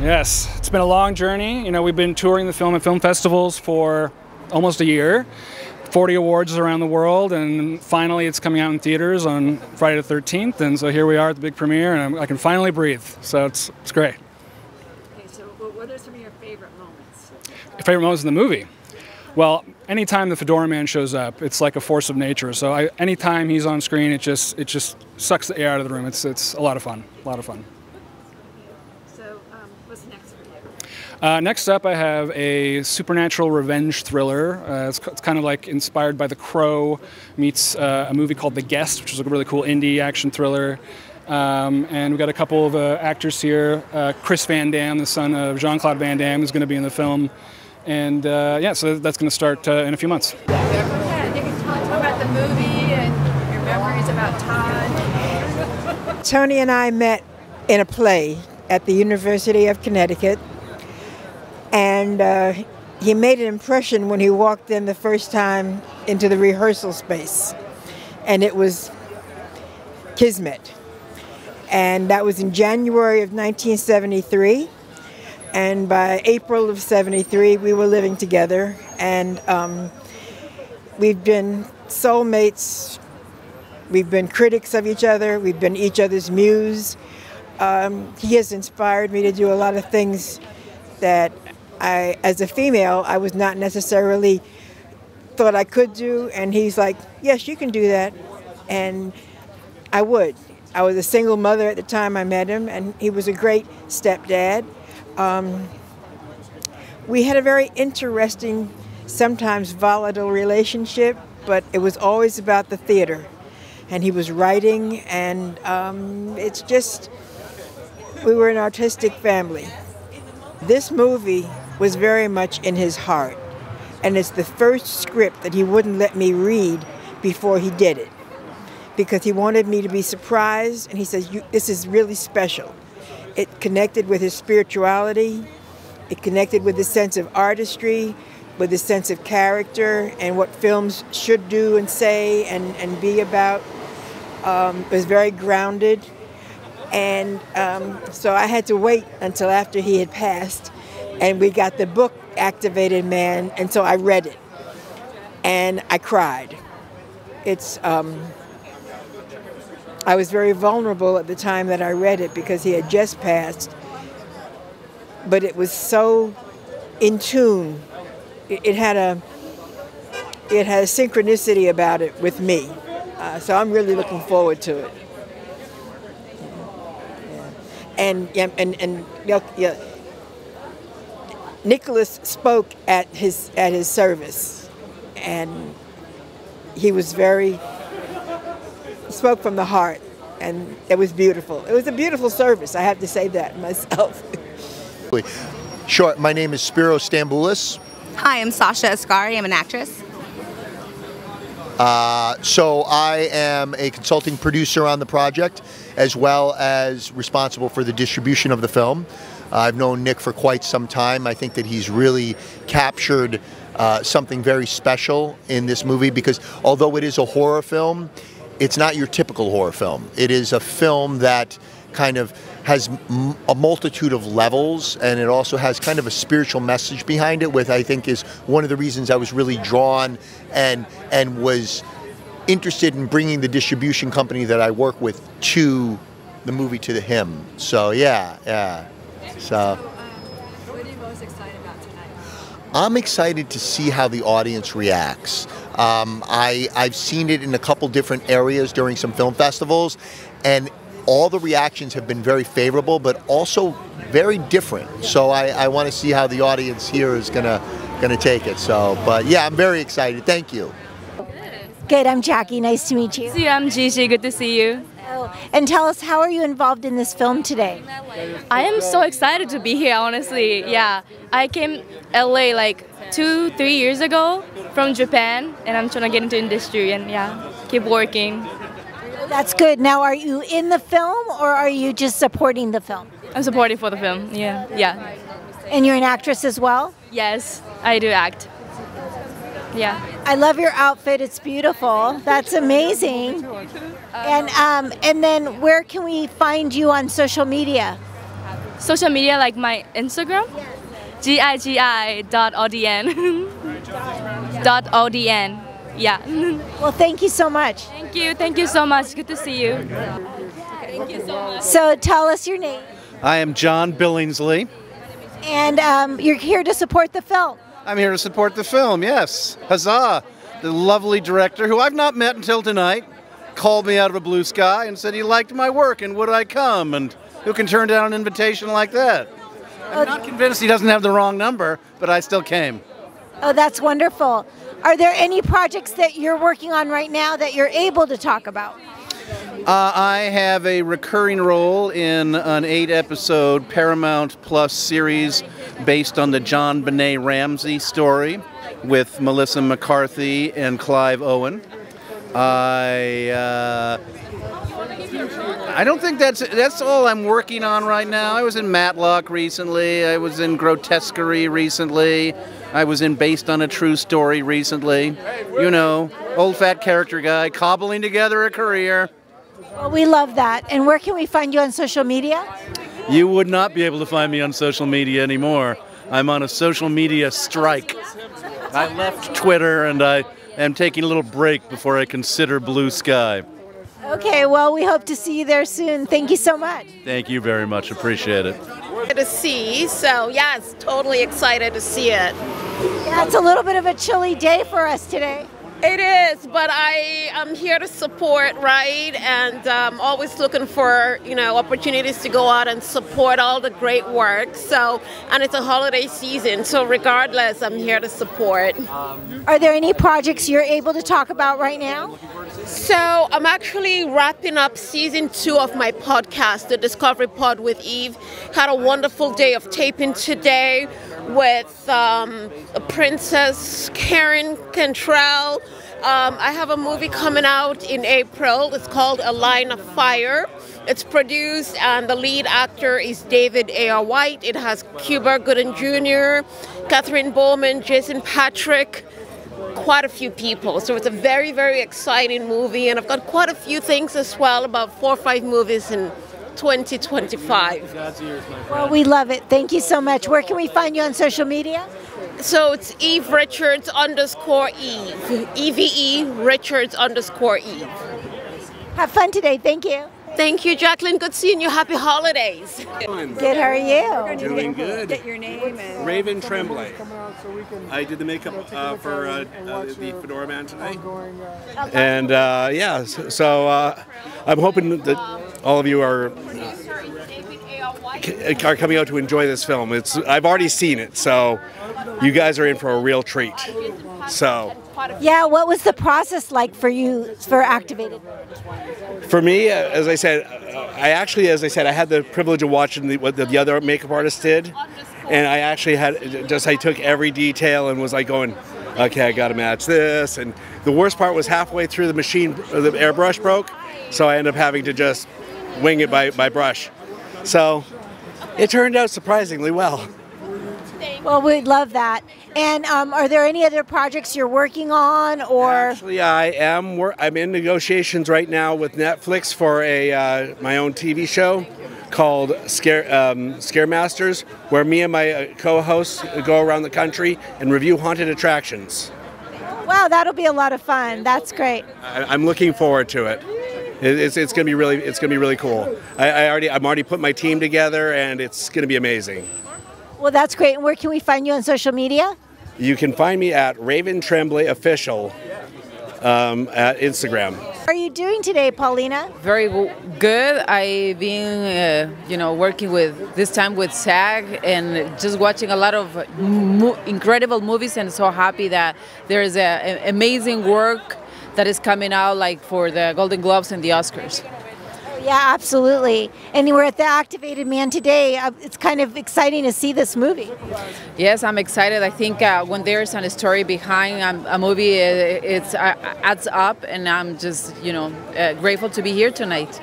Yes, it's been a long journey. You know, we've been touring the film at film festivals for almost a year, 40 awards around the world, and finally it's coming out in theaters on Friday the 13th, and so here we are at the big premiere, and I can finally breathe, so it's great. Okay, so what are some of your favorite moments? Your favorite moments in the movie? Well, anytime the Fedora Man shows up, it's like a force of nature. So anytime he's on screen, it just sucks the air out of the room. It's a lot of fun. A lot of fun. So what's next for you? Next up, I have a supernatural revenge thriller. It's kind of like inspired by The Crow meets a movie called The Guest, which is a really cool indie action thriller. And we've got a couple of actors here. Chris Van Damme, the son of Jean-Claude Van Damme, is going to be in the film. And yeah, so that's going to start in a few months. Yeah, you can talk about the movie and your memories about Todd. Tony and I met in a play at the University of Connecticut, and he made an impression when he walked in the first time into the rehearsal space, and it was kismet. And that was in January of 1973. And by April of '73, we were living together, and we've been soulmates. We've been critics of each other. We've been each other's muse. He has inspired me to do a lot of things that as a female, I was not necessarily thought I could do. And he's like, yes, you can do that. And I would. I was a single mother at the time I met him, and he was a great stepdad. We had a very interesting, sometimes volatile relationship, but it was always about the theater. And he was writing, and it's just, we were an artistic family. This movie was very much in his heart, and it's the first script that he wouldn't let me read before he did it, because he wanted me to be surprised, and he says, this is really special. It connected with his spirituality. It connected with his sense of artistry, with his sense of character, and what films should do and say and be about. It was very grounded. And so I had to wait until after he had passed, and we got the book, Activated Man, and so I read it. And I cried. I was very vulnerable at the time that I read it because he had just passed, but it was so in tune. It had a synchronicity about it with me, so I'm really looking forward to it. And Nicholas spoke at his service, and he spoke from the heart, and it was beautiful. It was a beautiful service, I have to say that myself. Sure, my name is Spiro Stamboulis. Hi, I'm Sasha Asghari, I'm an actress. So I am a consulting producer on the project, as well as responsible for the distribution of the film. I've known Nick for quite some time. I think that he's really captured something very special in this movie, because although it is a horror film, it's not your typical horror film. It is a film that kind of has a multitude of levels, and it also has kind of a spiritual message behind it, which I think is one of the reasons I was really drawn and was interested in bringing the distribution company that I work with to the movie, to him. So yeah. So What are you most excited about tonight? I'm excited to see how the audience reacts. I've seen it in a couple different areas during some film festivals, and all the reactions have been very favorable, but also very different. So I want to see how the audience here is gonna take it. So, but yeah, I'm very excited. Thank you. Good, I'm Jackie. Nice to meet you. I'm Gigi. Good to see you. And tell us, how are you involved in this film today? I am so excited to be here, honestly. Yeah, I came LA like 2-3 years ago from Japan, and I'm trying to get into industry and yeah, keep working. That's good. Now, are you in the film or are you just supporting the film? I'm supporting for the film, yeah. And you're an actress as well? Yes, I do act. Yeah. I love your outfit. It's beautiful. That's amazing. And then where can we find you on social media? social media, like my Instagram, gigi.odn. .odn. Yeah. Well, thank you so much. Thank you so much. Good to see you. Thank you so much. So tell us your name. I am John Billingsley. And you're here to support the film. I'm here to support the film, yes. Huzzah! The lovely director, who I've not met until tonight, called me out of a blue sky and said he liked my work and would I come, and who can turn down an invitation like that? I'm not convinced he doesn't have the wrong number, but I still came. Oh, that's wonderful. Are there any projects that you're working on right now that you're able to talk about? I have a recurring role in an 8-episode Paramount Plus series based on the John Benet Ramsey story with Melissa McCarthy and Clive Owen. I don't think that's all I'm working on right now. I was in Matlock recently. I was in Grotesquerie recently. I was in Based on a True Story recently. You know, old fat character guy cobbling together a career. Well, we love that. And where can we find you on social media? You would not be able to find me on social media anymore. I'm on a social media strike. I left Twitter and I am taking a little break before I consider blue sky. Okay, well, we hope to see you there soon. Thank you so much. Thank you very much. Appreciate it. To see, so yes, totally excited to see it. Yeah, it's a little bit of a chilly day for us today. It is, but I am here to support, right? And always looking for, you know, opportunities to go out and support all the great work. So, and it's a holiday season, so regardless, I'm here to support. Are there any projects you're able to talk about right now? So I'm actually wrapping up season 2 of my podcast, The Discovery Pod with Eve. Had a wonderful day of taping today with Princess Karen Cantrell. I have a movie coming out in April. It's called A Line of Fire. It's produced and the lead actor is David A.R. White. It has Cuba Gooding Jr., Catherine Bowman, Jason Patrick, quite a few people. So it's a very, very exciting movie, and I've got quite a few things as well, about 4 or 5 movies in 2025. Well, we love it. Thank you so much. Where can we find you on social media? So it's Eve Richards _Eve. EVE Richards _Eve. Have fun today. Thank you. Thank you, Jacqueline. Good seeing you. Happy holidays. Good. How are you? Doing good. Get your name and Raven Tremblay. I did the makeup for the Fedora Man tonight. And yeah, so I'm hoping that all of you are coming out to enjoy this film. I've already seen it, so you guys are in for a real treat. So. Yeah, what was the process like for you for Activated? For me, as I said, I had the privilege of watching what the other makeup artists did, and I actually I took every detail and was like going, okay, I got to match this. And the worst part was halfway through the machine, the airbrush broke, so I ended up having to just wing it by brush. So it turned out surprisingly well. Well, we'd love that. And are there any other projects you're working on, or? Actually, I'm in negotiations right now with Netflix for my own TV show called Scare Masters, where me and my co-hosts go around the country and review haunted attractions. Wow, that'll be a lot of fun. That's great. I'm looking forward to it. It's going to be really cool. I'm already put my team together, and it's going to be amazing. Well, that's great. And where can we find you on social media? You can find me at Raven Tremblay Official at Instagram. How are you doing today, Paulina? Very good. I've been, working this time with SAG and just watching a lot of incredible movies, and so happy that there is amazing work that is coming out, like for the Golden Globes and the Oscars. Yeah, absolutely. And we're at the Activated Man today. It's kind of exciting to see this movie. Yes, I'm excited. I think when there's a story behind a movie, it adds up, and I'm just, grateful to be here tonight.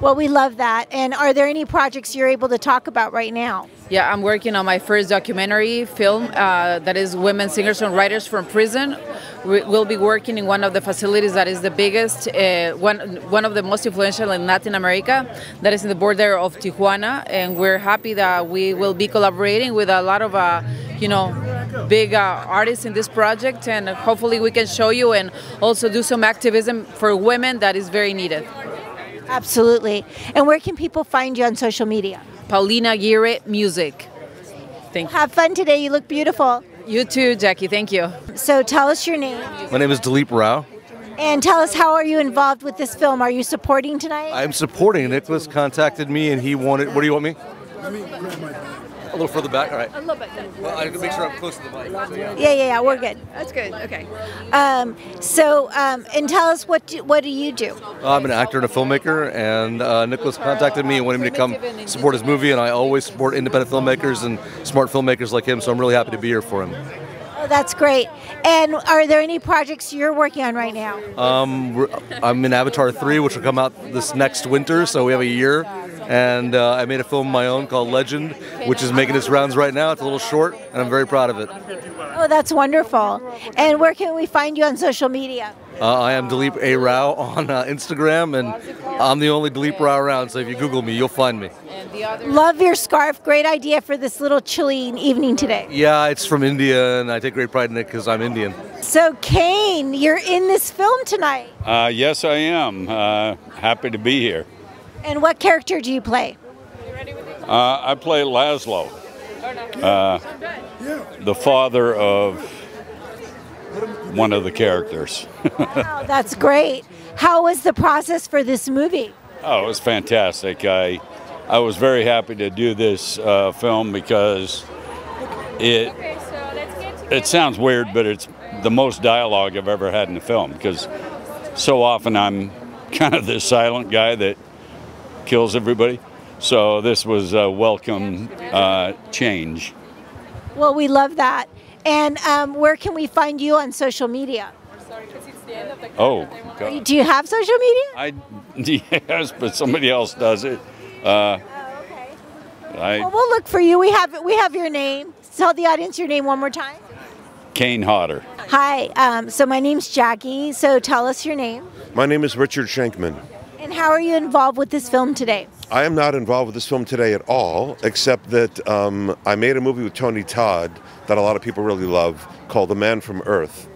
Well, we love that. And are there any projects you're able to talk about right now? Yeah, I'm working on my first documentary film that is women singer-songwriters from prison. We'll be working in one of the facilities that is the biggest, one of the most influential in Latin America, that is in the border of Tijuana, and we're happy that we will be collaborating with a lot of big artists in this project, and hopefully we can show you and also do some activism for women that is very needed. Absolutely. And where can people find you on social media? Paulina Aguirre Music. Thank you. Have fun today. You look beautiful. You too, Jackie. Thank you. So tell us your name. My name is Dilip Rao. And tell us, how are you involved with this film? Are you supporting tonight? I'm supporting. Nicholas contacted me and he wanted, what do you want me? A little further back, all right. A little bit. Well, I can make sure I'm close to the mic. Yeah, we're good. That's good, okay. And tell us, what do you do? I'm an actor and a filmmaker, and Nicholas contacted me and wanted me to come support his movie, and I always support independent filmmakers and smart filmmakers like him, so I'm really happy to be here for him. Oh, that's great. And are there any projects you're working on right now? I'm in Avatar 3, which will come out this next winter, so we have a year. And I made a film of my own called Legend, which is making its rounds right now. It's a little short, and I'm very proud of it. Oh, that's wonderful. And where can we find you on social media? I am Dilip A. Rao on Instagram, and I'm the only Dilip Rao around, so if you Google me, you'll find me. Love your scarf. Great idea for this little chilly evening today. Yeah, it's from India, and I take great pride in it because I'm Indian. So, Kane, you're in this film tonight. Yes, I am. Happy to be here. And what character do you play? I play Laszlo, the father of one of the characters. Wow, that's great. How was the process for this movie? Oh, it was fantastic. I was very happy to do this film because it sounds weird, but it's the most dialogue I've ever had in a film, because so often I'm kind of the silent guy that kills everybody. So this was a welcome change. Well, we love that. And where can we find you on social media? Oh, God. Do you have social media? Yes, but somebody else does it. Well, we'll look for you. We have your name. Tell the audience your name one more time. Kane Hodder. Hi. So my name's Jackie. So tell us your name. My name is Richard Schenkman. And how are you involved with this film today? I am not involved with this film today at all, except that I made a movie with Tony Todd that a lot of people really love called The Man from Earth.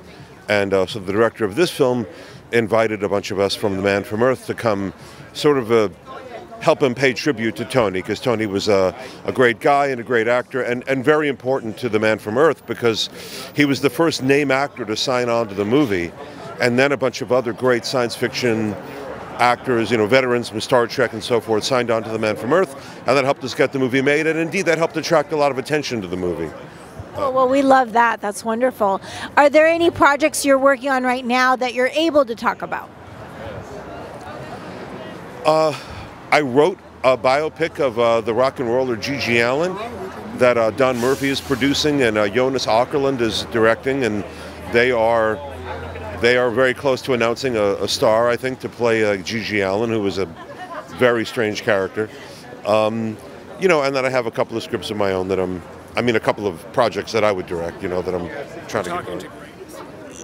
And so the director of this film invited a bunch of us from The Man from Earth to come sort of help him pay tribute to Tony, because Tony was a great guy and a great actor, and very important to The Man from Earth because he was the first name actor to sign on to the movie, and then a bunch of other great science fiction actors, veterans from Star Trek and so forth, signed on to The Man from Earth, and that helped us get the movie made, and indeed that helped attract a lot of attention to the movie. Well, we love that. That's wonderful. Are there any projects you're working on right now that you're able to talk about? I wrote a biopic of the rock and roller Gigi Allen that Don Murphy is producing, and Jonas Åkerlund is directing, and they are very close to announcing a star, I think, to play Gigi Allen, who was a very strange character. And then I have a couple of scripts of my own that a couple of projects that I would direct, that I'm trying to get going.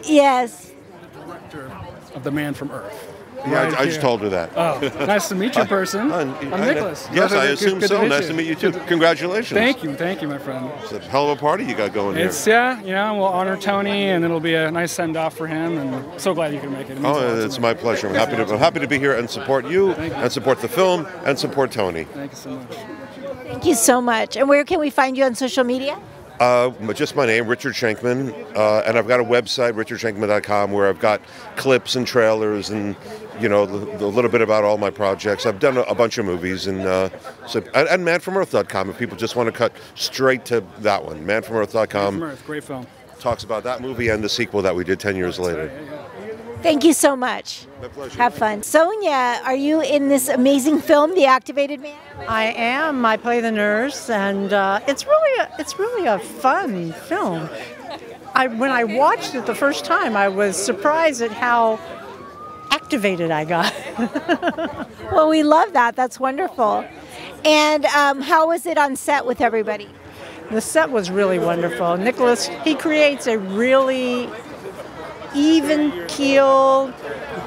Yes. The director of The Man from Earth. Yeah, I just told her that. Oh, nice to meet you in person. I'm Nicholas. Yes, I assume so. Nice to meet you too. Congratulations. Thank you, my friend. It's a hell of a party you got going here. We'll honor Tony, and it'll be a nice send-off for him, and I'm so glad you can make it. It's my pleasure. I'm happy to be here and support you, and support the film, and support Tony. Thank you so much. Thank you so much. And where can we find you on social media? Just my name, Richard Schenkman, and I've got a website, richardschenkman.com, where I've got clips and trailers and a little bit about all my projects. I've done a bunch of movies, and manfromearth.com if people just want to cut straight to that one. Manfromearth.com. Man from Earth, great film. Talks about that movie and the sequel that we did 10 years later. Thank you so much. My pleasure. Have fun. Sonia, are you in this amazing film, The Activated Man? I am. I play the nurse, and it's really a fun film. When I watched it the first time, I was surprised at how activated I got. Well, we love that. That's wonderful. And how was it on set with everybody? The set was really wonderful. Nicholas, he creates a really even-keeled,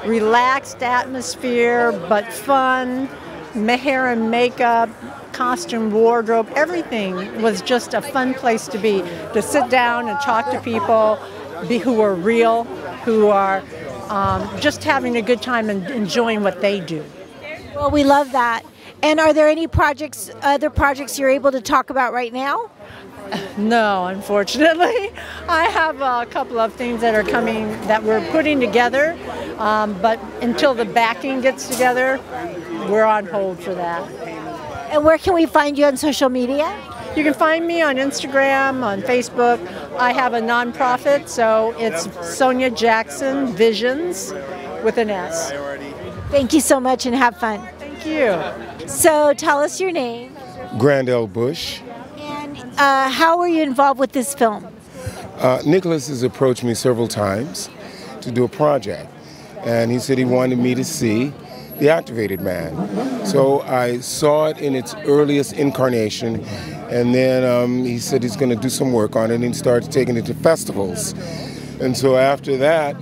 relaxed atmosphere, but fun. Hair and makeup, costume, wardrobe, everything was just a fun place to be, to sit down and talk to people who are real, who are just having a good time and enjoying what they do. Well, we love that. And are there any projects, other projects you're able to talk about right now? No, unfortunately. I have a couple of things that are coming that we're putting together, but until the backing gets together, we're on hold for that. And where can we find you on social media? You can find me on Instagram, on Facebook. I have a nonprofit, so it's Sonia Jackson Visions with an S. Thank you so much and have fun. Thank you. So tell us your name. Grandel Bush. And how were you involved with this film? Nicholas has approached me several times to do a project, and he said he wanted me to see The Activated Man. So I saw it in its earliest incarnation, and then he said he's going to do some work on it, and he started taking it to festivals. And so after that,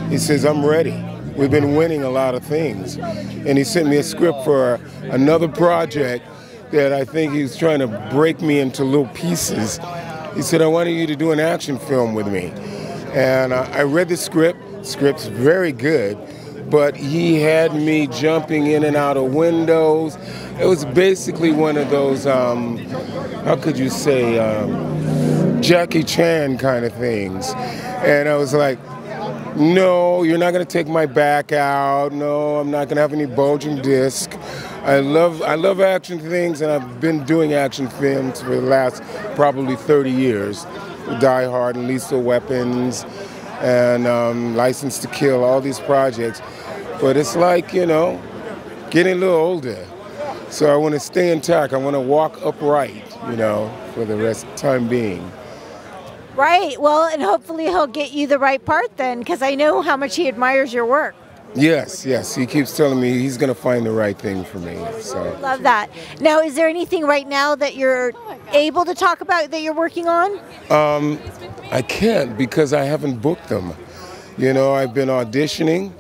he says, I'm ready. We've been winning a lot of things. And he sent me a script for another project that I think he's trying to break me into little pieces. He said, I wanted you to do an action film with me. And I read the script. The script's very good, but he had me jumping in and out of windows. It was basically one of those, how could you say, Jackie Chan kind of things. And I was like, no, you're not going to take my back out. No, I'm not going to have any bulging disc. I love action things, and I've been doing action films for the last probably 30 years. Die Hard and Lethal Weapons and License to Kill, all these projects. But it's like, you know, getting a little older. So I want to stay intact. I want to walk upright, you know, for the rest of the time being. Right. Well, and hopefully he'll get you the right part then, because I know how much he admires your work. Yes, yes. He keeps telling me he's going to find the right thing for me. So love that. Now, is there anything right now that you're able to talk about that you're working on? I can't because I haven't booked them. You know, I've been auditioning,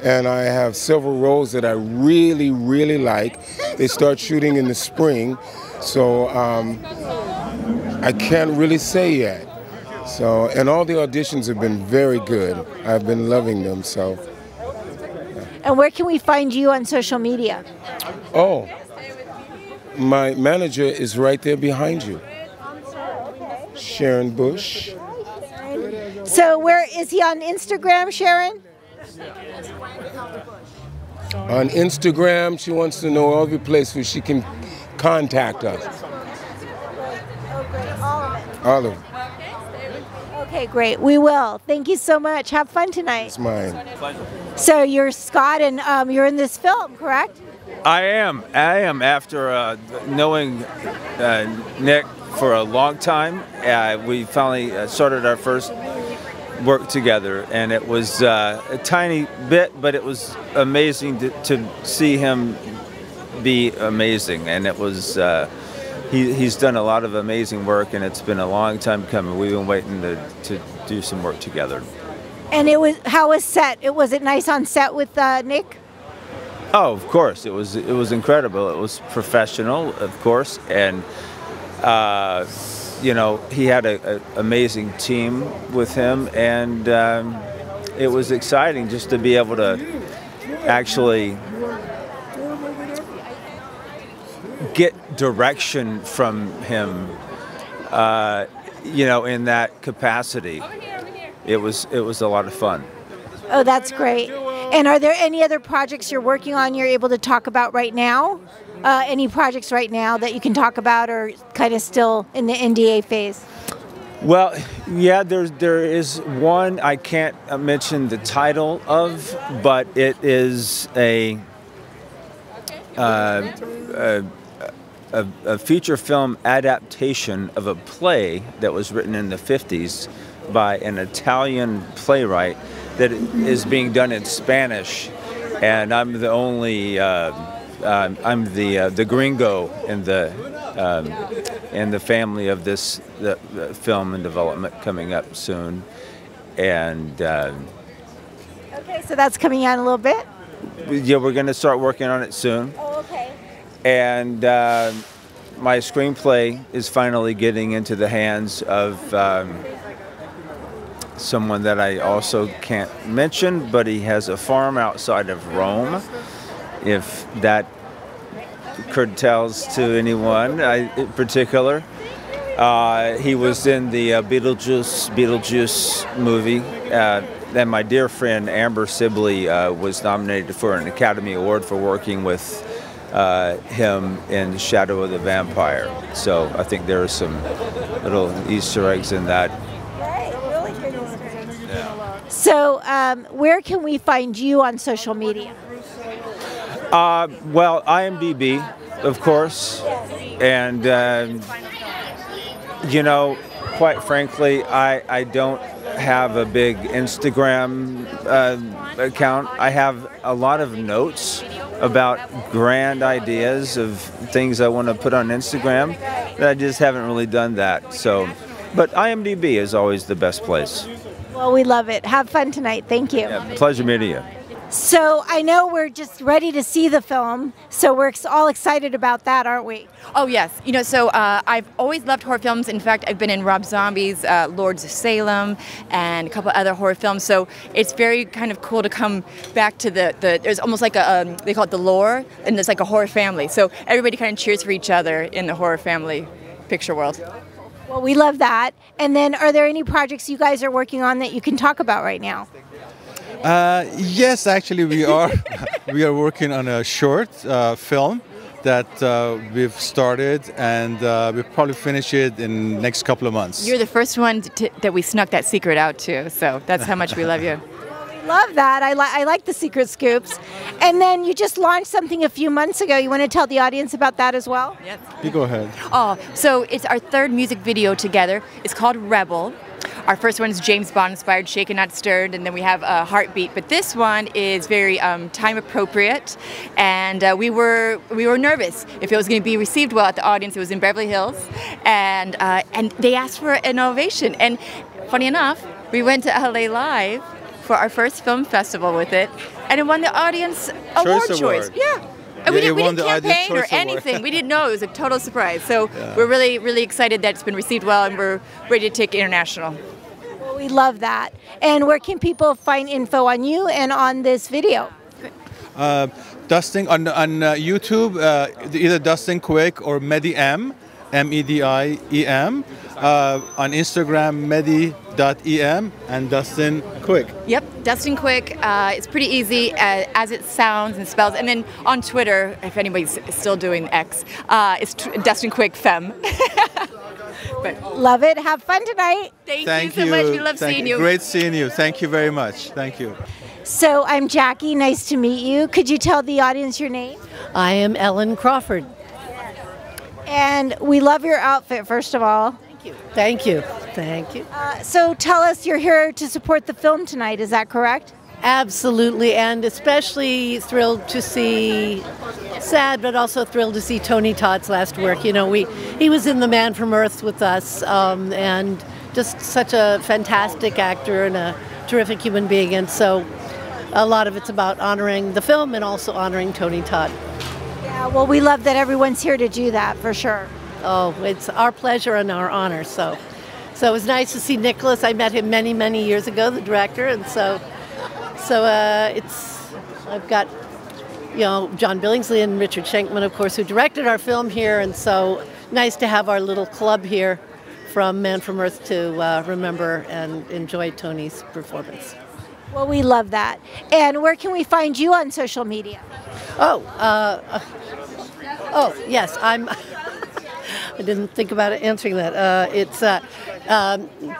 and I have several roles that I really, really like. They start shooting in the spring, so I can't really say yet. So, and all the auditions have been very good. I've been loving them, so. And where can we find you on social media? Oh, my manager is right there behind you. Sharon Bush. So where is he on Instagram, Sharon? On Instagram, she wants to know every place where she can contact us. All of it. Okay, great. We will. Thank you so much. Have fun tonight. It's mine. So you're Scott, and you're in this film, correct? I am. After knowing Nick for a long time, we finally started our first work together, and it was a tiny bit, but it was amazing to see him be amazing, and it was. He's done a lot of amazing work, and it's been a long time coming. We've been waiting to do some work together. And how was set? Was it nice on set with Nick? Oh, of course, it was incredible. It was professional, of course, and you know, he had an amazing team with him, and it was exciting just to be able to actually get direction from him, you know, in that capacity. It was a lot of fun. Oh, that's great. And are there any other projects you're working on you're able to talk about right now? Any projects right now that you can talk about, or kind of still in the NDA phase? Well, yeah, there is one I can't mention the title of, but it is a feature film adaptation of a play that was written in the 50s by an Italian playwright that is being done in Spanish and I'm the only I'm the gringo in the family of this film and development coming up soon, and Okay, so that's coming out in a little bit? yeah, we're going to start working on it soon. Oh, okay. And my screenplay is finally getting into the hands of someone that I also can't mention, but he has a farm outside of Rome, if that curtails to anyone in particular. He was in the Beetlejuice movie, and my dear friend Amber Sibley was nominated for an Academy Award for working with him in Shadow of the Vampire. So I think there are some little Easter eggs in that. So where can we find you on social media? Well, IMDb, of course, and you know, quite frankly, I don't have a big Instagram account. I have a lot of notes about grand ideas of things I want to put on Instagram, but I just haven't really done that. So, but IMDb is always the best place. Well, we love it. Have fun tonight. Thank you. Yeah, pleasure meeting you. So I know we're just ready to see the film, so we're all excited about that, aren't we? Oh yes, you know, so I've always loved horror films. In fact, I've been in Rob Zombie's Lords of Salem and a couple other horror films, so it's very kind of cool to come back to there's almost like a, they call it the lore, and there's like a horror family, so everybody kind of cheers for each other in the horror family picture world. Well, we love that. And then are there any projects you guys are working on that you can talk about right now? Yes, actually we are. We are working on a short film that we've started, and we'll probably finish it in the next couple of months. You're the first one that we snuck that secret out to, so that's how much we love you. Love that. I like the secret scoops. And then you just launched something a few months ago. You want to tell the audience about that as well? Yes. You go ahead. Oh, so it's our third music video together. It's called Rebel. Our first one is James Bond inspired, Shaken Not Stirred, and then we have Heartbeat. But this one is very time appropriate, and we were nervous if it was going to be received well at the audience. It was in Beverly Hills, and they asked for an ovation. And funny enough, we went to LA Live for our first film festival with it, and it won the audience award choice. Yeah. And we didn't campaign or anything. We didn't know. It was a total surprise. So we're really, really excited that it's been received well, and we're ready to take international. Well, we love that. And where can people find info on you and on this video? Dustin on YouTube, either Dustin Quick or Medi-M, M-E-D-I-E-M. On Instagram, medi.em and Dustin Quick. Yep, Dustin Quick. It's pretty easy as it sounds and spells. And then on Twitter, if anybody's still doing X, it's Dustin Quick Femme. But love it. Have fun tonight. Thank you so much. We love seeing you. Great seeing you. Thank you very much. Thank you. So I'm Jackie. Nice to meet you. Could you tell the audience your name? I am Ellen Crawford. And we love your outfit, first of all. Thank you. Thank you. So tell us, you're here to support the film tonight, is that correct? Absolutely, and especially thrilled to see, sad but also thrilled to see Tony Todd's last work. You know, he was in The Man from Earth with us, and just such a fantastic actor and a terrific human being, and so a lot of it's about honoring the film and also honoring Tony Todd. Yeah, well, we love that everyone's here to do that, for sure. Oh, it's our pleasure and our honor. So it was nice to see Nicholas. I met him many, many years ago, the director, and so I've got, you know, John Billingsley and Richard Schenkman, of course, who directed our film here, and so nice to have our little club here from Man from Earth to remember and enjoy Tony's performance. Well, we love that. And where can we find you on social media? Oh, yes, I didn't think about answering that. It's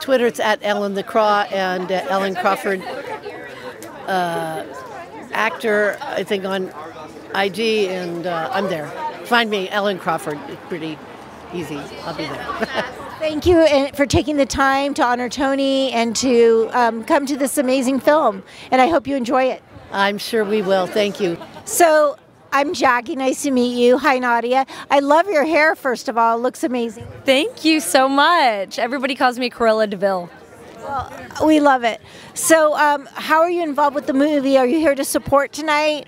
Twitter. It's at Ellen the Craw and Ellen Crawford, actor. I think on IG, and I'm there. Find me, Ellen Crawford. It's pretty easy. I'll be there. Thank you for taking the time to honor Tony and to come to this amazing film. And I hope you enjoy it. I'm sure we will. Thank you. So I'm Jackie. Nice to meet you. Hi, Nadia. I love your hair, first of all. It looks amazing. Thank you so much. Everybody calls me Corilla DeVille. Well, we love it. So how are you involved with the movie? Are you here to support tonight?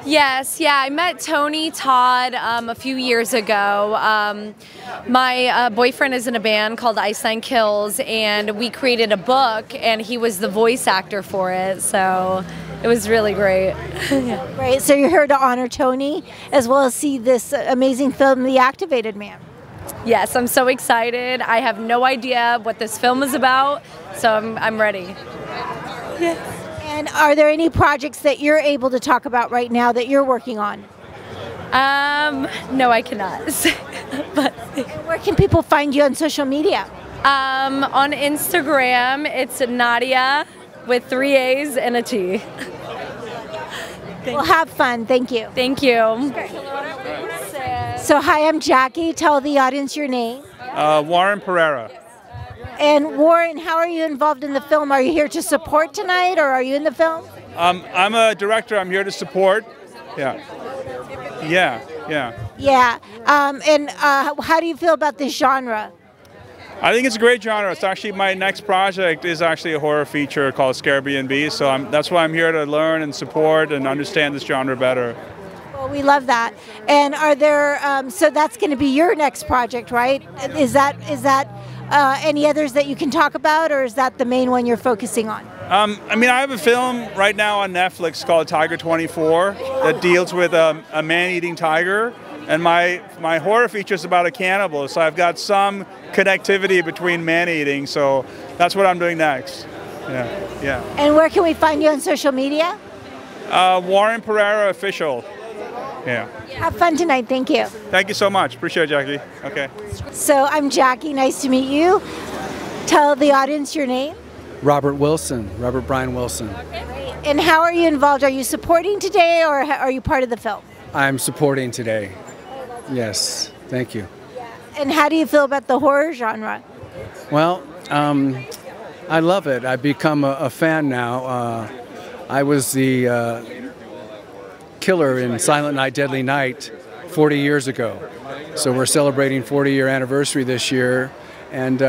Yes, yeah, I met Tony Todd a few years ago. My boyfriend is in a band called Iceland Kills, and we created a book, and he was the voice actor for it, so it was really great. Yeah. Great, so you're here to honor Tony, as well as see this amazing film, The Activated Man. Yes, I'm so excited. I have no idea what this film is about, so I'm ready. Yeah. And are there any projects that you're able to talk about right now that you're working on? No, I cannot. But where can people find you on social media? On Instagram, it's Nadia with 3 A's and a T. Well, have fun. Thank you. Thank you. So, hi, I'm Jackie. Tell the audience your name. Warren Pereira. And Warren, how are you involved in the film? Are you here to support tonight, or are you in the film? I'm a director. I'm here to support. Yeah. Yeah. And how do you feel about this genre? I think it's a great genre. It's actually my next project is actually a horror feature called Scary, so that's why I'm here to learn and support and understand this genre better. Well, we love that. And are there? So that's going to be your next project, right? Is that any others that you can talk about, or is that the main one you're focusing on? I mean, I have a film right now on Netflix called Tiger 24 that deals with a man-eating tiger, and my horror feature is about a cannibal. So I've got some connectivity between man-eating. So that's what I'm doing next. Yeah. And where can we find you on social media? Warren Pereira Official. Yeah. Have fun tonight. Thank you. Thank you so much. Appreciate it, Jackie. Okay. So I'm Jackie. Nice to meet you. Tell the audience your name. Robert Brian Wilson. And how are you involved? Are you supporting today, or are you part of the film? I'm supporting today. Yes, thank you. And how do you feel about the horror genre? Well, I love it. I've become a fan now. I was the killer in Silent Night, Deadly Night 40 years ago. So we're celebrating 40-year anniversary this year, and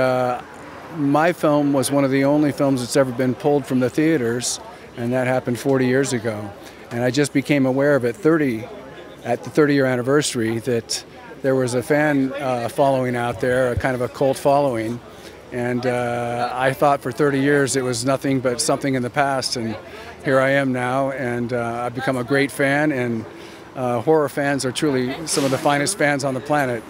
my film was one of the only films that's ever been pulled from the theaters, and that happened 40 years ago. And I just became aware of it at the 30-year anniversary, that there was a fan following out there, a kind of a cult following, and I thought for 30 years it was nothing but something in the past, and here I am now, and I've become a great fan, and horror fans are truly some of the finest fans on the planet,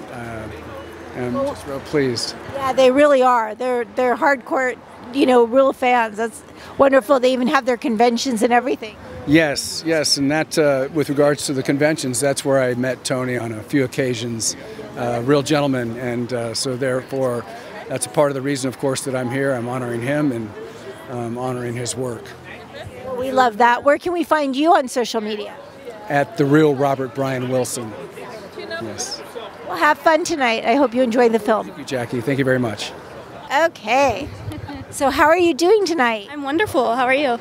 and I'm just real pleased. Yeah, they really are. They're hardcore, real fans. That's wonderful. They even have their conventions and everything. Yes, and that, with regards to the conventions, that's where I met Tony on a few occasions, real gentleman, and so therefore that's a part of the reason, of course, that I'm here. I'm honoring him and honoring his work. Well, we love that. Where can we find you on social media? At The Real Robert Brian Wilson. Yes. Well, have fun tonight. I hope you enjoy the film. Thank you, Jackie. Thank you very much. Okay. So how are you doing tonight? I'm wonderful. How are you?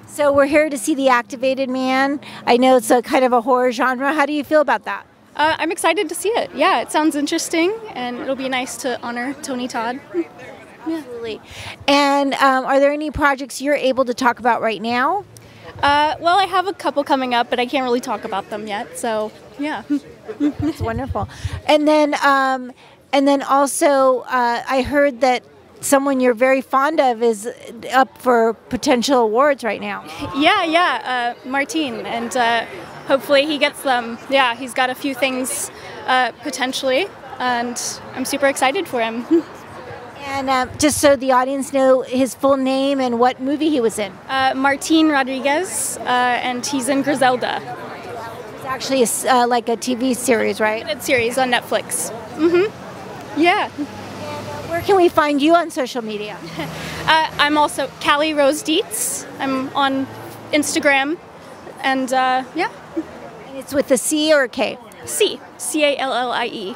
So we're here to see The Activated Man. I know it's a kind of a horror genre. How do you feel about that? I'm excited to see it. Yeah, it sounds interesting, and it'll be nice to honor Tony Todd. Yeah. Absolutely. And are there any projects you're able to talk about right now? Well, I have a couple coming up, but I can't really talk about them yet. So, yeah. That's wonderful. And then also, I heard that someone you're very fond of is up for potential awards right now. Yeah, Martin, and hopefully he gets them. Yeah, he's got a few things potentially, and I'm super excited for him. And just so the audience know his full name and what movie he was in. Martin Rodriguez, and he's in Griselda. It's actually like a TV series, right? It's a series on Netflix. Mm-hmm. Yeah. Where can we find you on social media? I'm also Callie Rose Dietz. I'm on Instagram, and yeah. And it's with a C or a K? C. C-A-L-L-I-E.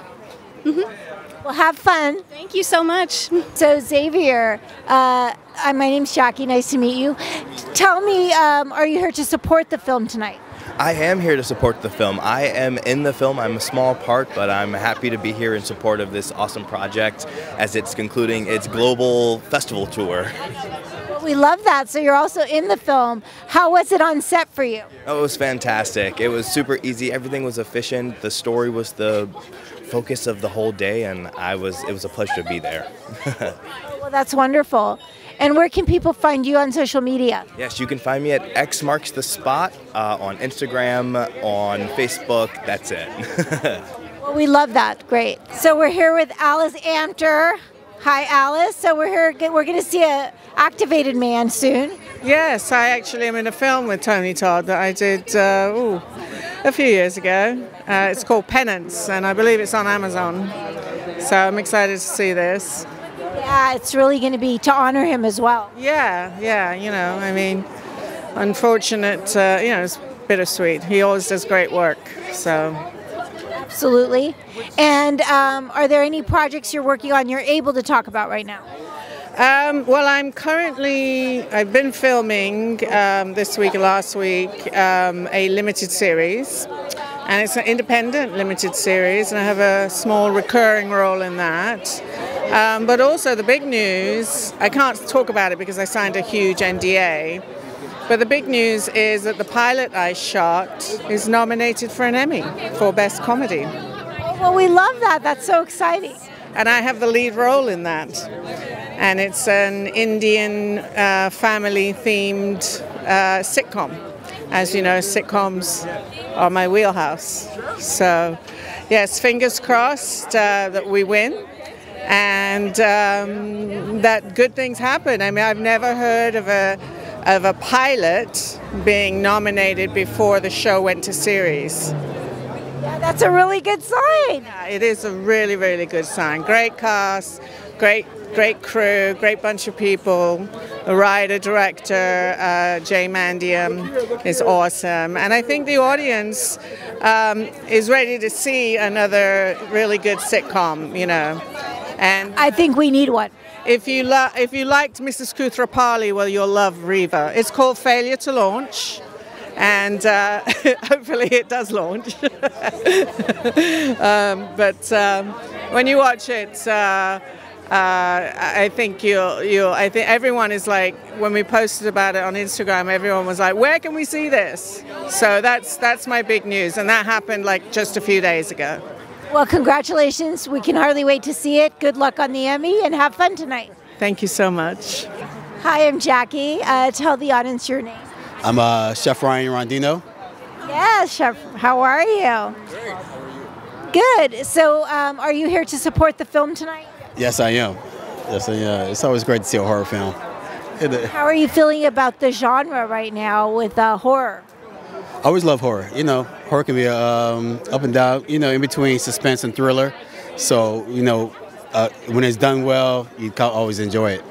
Mm-hmm. Well, have fun. Thank you so much. So Xavier, my name's Jackie. Nice to meet you. Tell me, are you here to support the film tonight? I am here to support the film. I am in the film. I'm a small part, but I'm happy to be here in support of this awesome project as it's concluding its global festival tour. Well, we love that. So you're also in the film. How was it on set for you? Oh, it was fantastic. It was super easy. Everything was efficient. The story was the focus of the whole day, and it was a pleasure to be there. Well, that's wonderful. And where can people find you on social media? Yes, you can find me at X Marks the Spot on Instagram, on Facebook. That's it. Well, we love that. Great. So we're here with Alice Amter. Hi, Alice. So we're going to see a activated man soon. Yes, I actually am in a film with Tony Todd that I did a few years ago. It's called Penance, and I believe it's on Amazon. So I'm excited to see this. Yeah, it's really going to be to honor him as well. Yeah, you know, I mean, unfortunate, you know, it's bittersweet. He always does great work, so. Absolutely. And are there any projects you're working on you're able to talk about right now? Well, I've been filming this week and last week a limited series, and it's an independent limited series, and I have a small recurring role in that. But also the big news, I can't talk about it because I signed a huge NDA, but the big news is that the pilot I shot is nominated for an Emmy for Best Comedy. Well, we love that. That's so exciting. And I have the lead role in that. And it's an Indian family-themed sitcom. As you know, sitcoms are my wheelhouse. So, yes, fingers crossed that we win and that good things happen. I mean, I've never heard of a pilot being nominated before the show went to series. Yeah, that's a really good sign. Yeah, it is a really, really good sign. Great cast, great crew, great bunch of people. The writer, director, Jay Mandiam is awesome. And I think the audience is ready to see another really good sitcom, you know. And I think we need one. If you liked Mrs. Koothrappali, well, you'll love Reva. It's called Failure to Launch. And hopefully it does launch. But when you watch it, I think I think everyone is like, when we posted about it on Instagram, everyone was like, "Where can we see this?" So that's my big news, and that happened like just a few days ago. Well, congratulations. We can hardly wait to see it. Good luck on the Emmy, and have fun tonight. Thank you so much. Hi, I'm Jackie. Tell the audience your name. I'm Chef Ryan Rondino. Yes, Chef. How are you? Great. Good. So, are you here to support the film tonight? Yes, I am. Yes, I am. It's always great to see a horror film. How are you feeling about the genre right now with horror? I always love horror. You know, horror can be up and down, you know, in between suspense and thriller. So, you know, when it's done well, you can always enjoy it.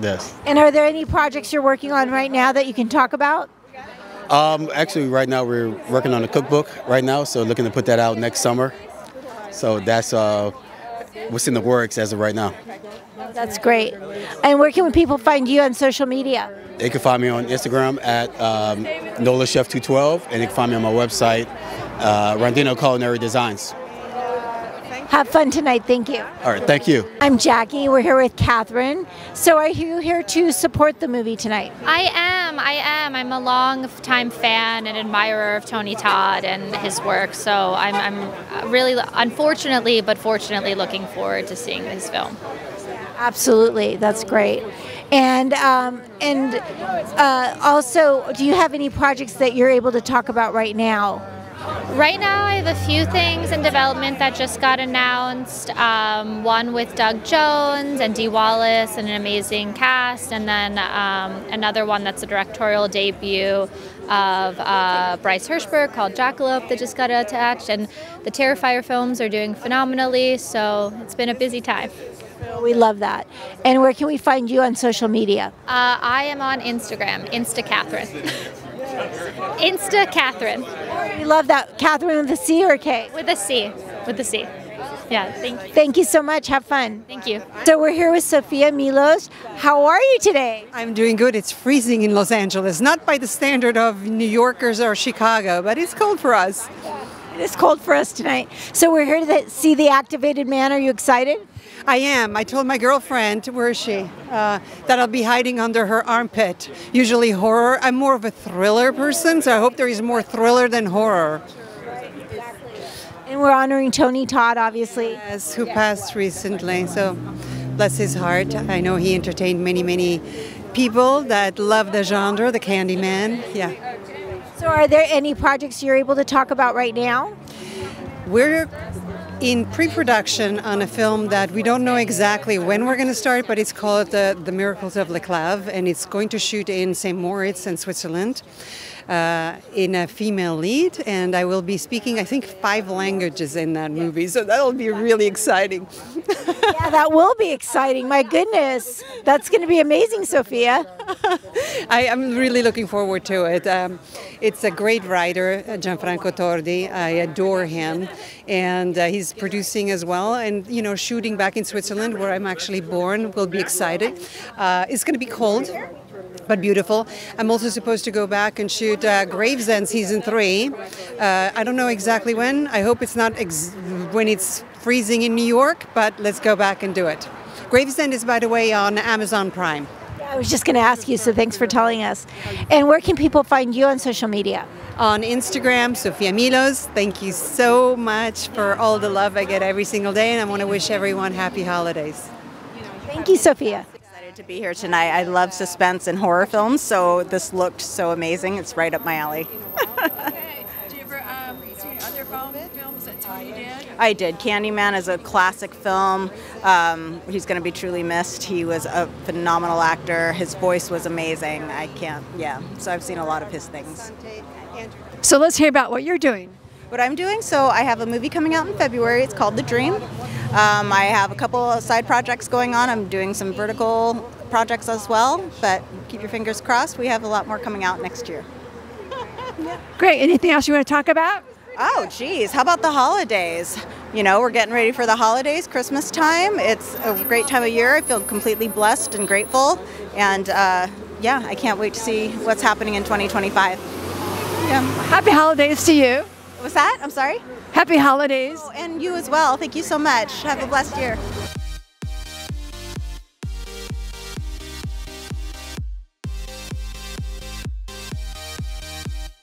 Yes. And are there any projects you're working on right now that you can talk about? Actually, right now we're working on a cookbook right now, so looking to put that out next summer. So that's what's in the works as of right now. That's great. And where can people find you on social media? They can find me on Instagram at NolaChef212, and they can find me on my website, Rondino Culinary Designs. Have fun tonight. Thank you. All right, thank you. I'm Jackie. We're here with Catherine. So are you here to support the movie tonight? I am. I'm a long-time fan and admirer of Tony Todd and his work. So I'm really, unfortunately, but fortunately, looking forward to seeing this film. Absolutely. That's great. And also, do you have any projects that you're able to talk about right now? Right now, I have a few things in development that just got announced. One with Doug Jones and Dee Wallace and an amazing cast, and then another one that's a directorial debut of Bryce Hirschberg called Jackalope that just got attached. And the Terrifier films are doing phenomenally, so it's been a busy time. We love that. And where can we find you on social media? I am on Instagram, InstaCatherine. InstaCatherine. We love that. Catherine with a C or a K? With a C. With a C. Yeah, thank you. Thank you so much. Have fun. Thank you. So we're here with Sofia Milos. How are you today? I'm doing good. It's freezing in Los Angeles, not by the standard of New Yorkers or Chicago, but it's cold for us. It is cold for us tonight. So we're here to see The Activated Man. Are you excited? I am. I told my girlfriend, where is she, that I'll be hiding under her armpit. Usually horror. I'm more of a thriller person, so I hope there is more thriller than horror. And we're honoring Tony Todd, obviously. Yes, who passed recently, so bless his heart. I know he entertained many, many people that love the genre, the Candyman. Yeah. So are there any projects you're able to talk about right now? We're in pre-production on a film that we don't know exactly when we're going to start, but it's called The Miracles of Le Clave, and it's going to shoot in St. Moritz in Switzerland in a female lead, and I will be speaking, I think, 5 languages in that movie, so that'll be really exciting. Yeah, that will be exciting. My goodness. That's going to be amazing, Sofia. I'm really looking forward to it. It's a great writer, Gianfranco Tordi. I adore him. And he's producing as well. And, you know, shooting back in Switzerland, where I'm actually born, will be excited. It's going to be cold, but beautiful. I'm also supposed to go back and shoot Gravesend Season 3. I don't know exactly when. I hope it's not when it's freezing in New York, but let's go back and do it. Gravesend is, by the way, on Amazon Prime. I was just going to ask you, so thanks for telling us. And where can people find you on social media? On Instagram, Sofia Milos. Thank you so much for all the love I get every single day, and I want to wish everyone happy holidays. Thank you, Sofia. Excited to be here tonight. I love suspense and horror films, so this looked so amazing. It's right up my alley. Do you ever see other films that Tony did? I did. Candyman is a classic film. He's going to be truly missed. He was a phenomenal actor. His voice was amazing. So I've seen a lot of his things. So let's hear about what you're doing. What I'm doing, so I have a movie coming out in February. It's called The Dream. I have a couple of side projects going on. I'm doing some vertical projects as well, but keep your fingers crossed. We have a lot more coming out next year. Great. Anything else you want to talk about? Oh, geez. How about the holidays? You know, we're getting ready for the holidays, Christmas time. It's a great time of year. I feel completely blessed and grateful. And yeah, I can't wait to see what's happening in 2025. Yeah. Happy holidays to you. What's that? I'm sorry? Happy holidays. Oh, and you as well. Thank you so much. Have a blessed year.